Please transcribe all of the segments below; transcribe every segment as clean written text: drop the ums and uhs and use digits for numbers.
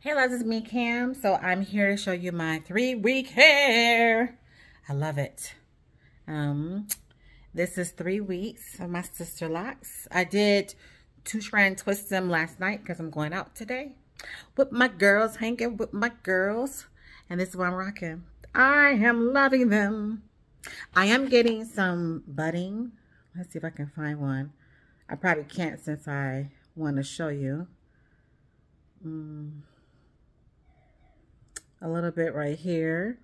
Hey loves, it's me Cam. So I'm here to show you my 3-week hair. I love it. This is 3 weeks of my Sisterlocks. I did 2-strand twist them last night because I'm going out today with my girls, hanging with my girls. And this is what I'm rocking. I am loving them. I am getting some budding. Let's see if I can find one. I probably can't since I want to show you. A little bit right here.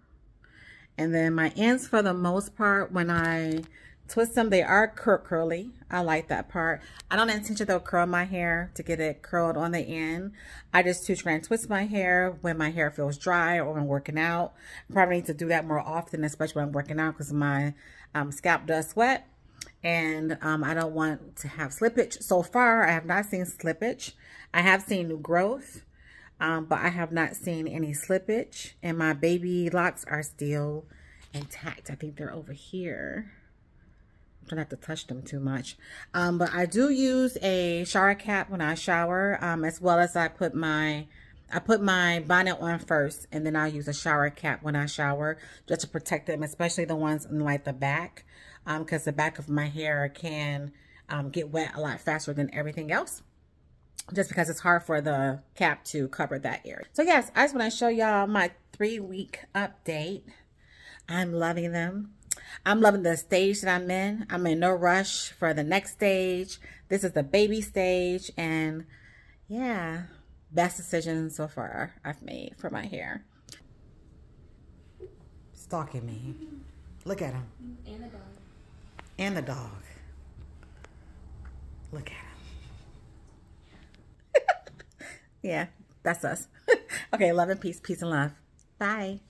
And then my ends, for the most part, when I twist them, they are curly. I like that part. I don't intentionally curl my hair to get it curled on the end. I just 2-strand twist my hair when my hair feels dry or when I'm working out. I probably need to do that more often, especially when I'm working out, because my scalp does sweat. And I don't want to have slippage. So far, I have not seen slippage. I have seen new growth. But I have not seen any slippage, and my baby locks are still intact. I think they're over here. I'm trying not to touch them too much. But I do use a shower cap when I shower, as well as I put my bonnet on first, and then I'll use a shower cap when I shower just to protect them, especially the ones in like the back, because the back of my hair can get wet a lot faster than everything else, just because it's hard for the cap to cover that area. So yes, I just want to show y'all my 3-week update. I'm loving them. I'm loving the stage that I'm in. I'm in no rush for the next stage. This is the baby stage, and yeah, best decision so far I've made for my hair. Stalking me. Look at him. And the dog. And the dog. Look at him. Yeah, that's us. Okay, love and peace. Peace and love. Bye.